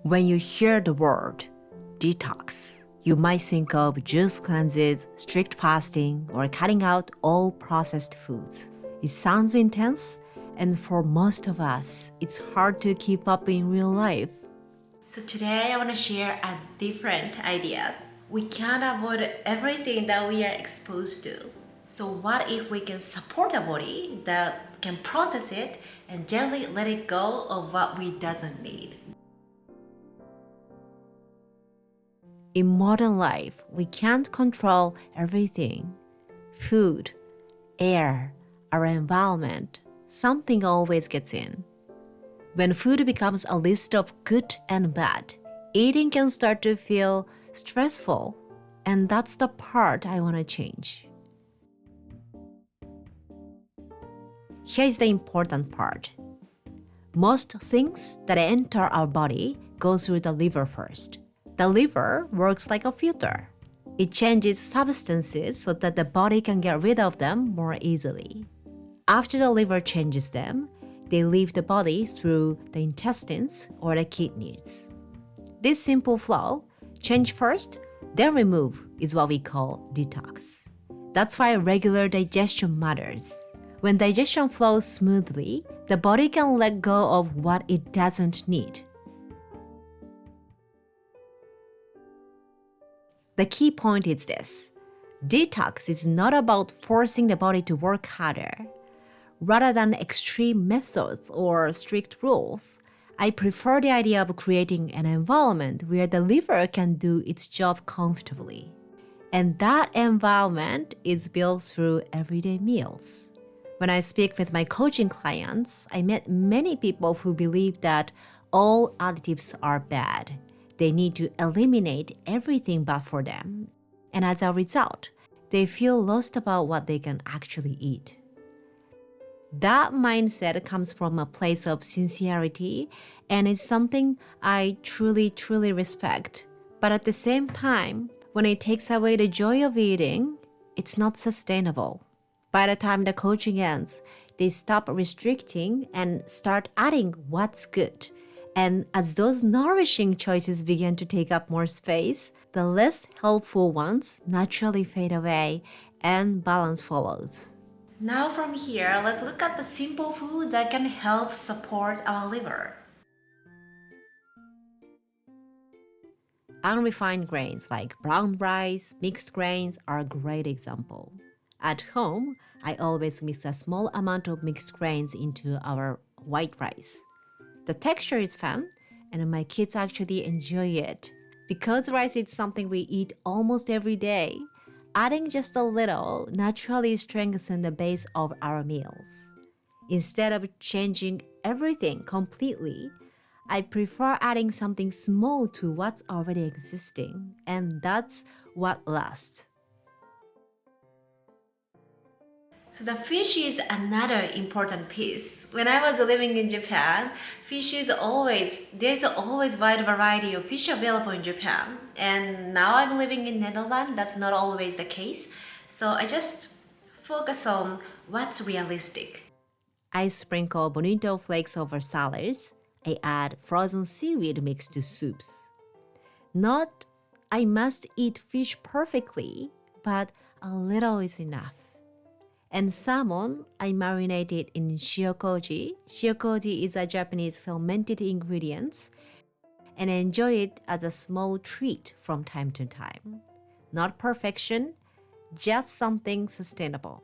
When you hear the word detox, you might think of juice cleanses, strict fasting, or cutting out all processed foods. It sounds intense, and for most of us, it's hard to keep up in real life. So today I want to share a different idea. We can't avoid everything that we are exposed to. So what if we can support a body that can process it and gently let it go of what we doesn't need? In modern life, we can't control everything. Food, air, our environment, something always gets in. When food becomes a list of good and bad, eating can start to feel stressful, and that's the part I want to change. Here's the important part. Most things that enter our body go through the liver first. The liver works like a filter. It changes substances so that the body can get rid of them more easily. After the liver changes them, they leave the body through the intestines or the kidneys. This simple flow, change first, then remove, is what we call detox. That's why regular digestion matters. When digestion flows smoothly, the body can let go of what it doesn't need. The key point is this. Detox is not about forcing the body to work harder. Rather than extreme methods or strict rules, I prefer the idea of creating an environment where the liver can do its job comfortably. And that environment is built through everyday meals. When I speak with my coaching clients, I met many people who believe that all additives are bad. They need to eliminate everything bad for them. And as a result, they feel lost about what they can actually eat. That mindset comes from a place of sincerity and is something I truly respect. But at the same time, when it takes away the joy of eating, it's not sustainable. By the time the coaching ends, they stop restricting and start adding what's good. And as those nourishing choices begin to take up more space, the less helpful ones naturally fade away and balance follows. Now from here, let's look at the simple food that can help support our liver. Unrefined grains like brown rice, mixed grains are a great example. At home, I always mix a small amount of mixed grains into our white rice. The texture is fun, and my kids actually enjoy it. Because rice is something we eat almost every day, adding just a little naturally strengthens the base of our meals. Instead of changing everything completely, I prefer adding something small to what's already existing, and that's what lasts. So the fish is another important piece. When I was living in Japan, there's always wide variety of fish available in Japan. And now I'm living in Netherlands, that's not always the case. So I just focus on what's realistic. I sprinkle bonito flakes over salads. I add frozen seaweed mixed to soups. Not I must eat fish perfectly, but a little is enough. And salmon, I marinate it in shiokoji. Shiokoji is a Japanese fermented ingredient, and I enjoy it as a small treat from time to time. Not perfection, just something sustainable.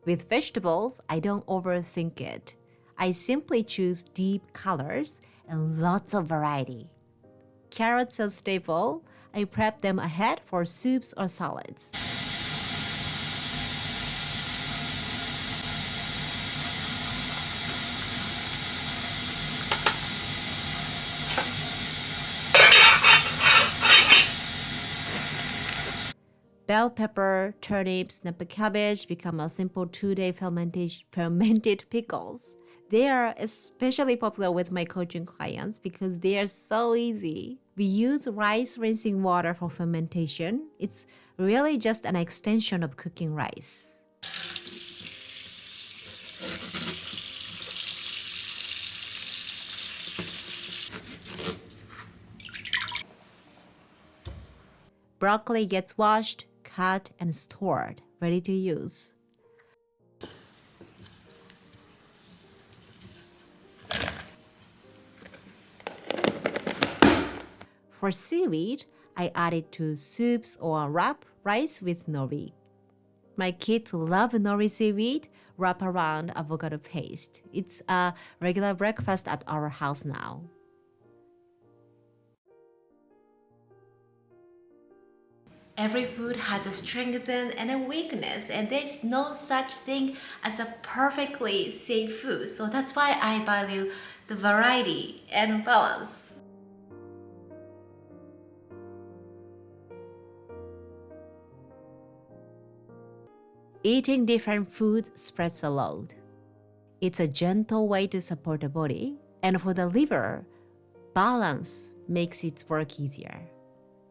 With vegetables, I don't overthink it. I simply choose deep colors and lots of variety. Carrots are staple. I prep them ahead for soups or salads. Bell pepper, turnips, snapper cabbage become a simple 2-day fermented pickles. They are especially popular with my coaching clients because they are so easy. We use rice rinsing water for fermentation. It's really just an extension of cooking rice. Broccoli gets washed, cut, and stored, ready to use. For seaweed, I add it to soups or wrap rice with nori. My kids love nori seaweed wrap around avocado paste. It's a regular breakfast at our house now. Every food has a strength and a weakness, and there's no such thing as a perfectly safe food. So that's why I value the variety and balance. Eating different foods spreads the load. It's a gentle way to support the body, and for the liver, balance makes its work easier.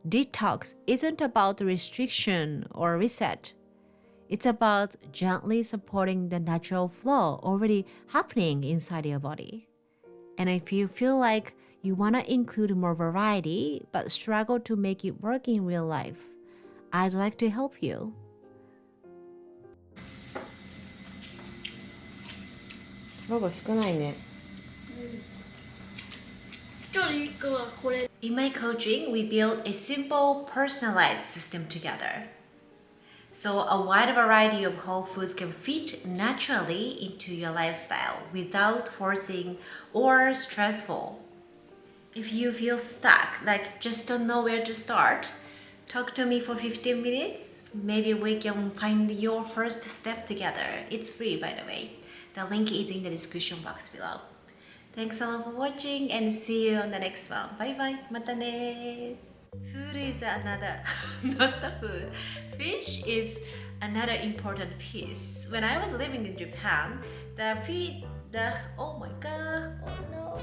Detox isn't about restriction or reset. It's about gently supporting the natural flow already happening inside your body. And if you feel like you want to include more variety but struggle to make it work in real life, I'd like to help you. In my coaching, we build a simple, personalized system together. So a wide variety of whole foods can fit naturally into your lifestyle without forcing or stressful. If you feel stuck, like just don't know where to start, talk to me for 15 minutes. Maybe we can find your first step together. It's free, by the way. The link is in the description box below. Thanks a lot for watching and see you on the next one. Bye bye. Mata ne. Food is another, not the food. Fish is another important piece. When I was living in Japan, oh my god, oh no.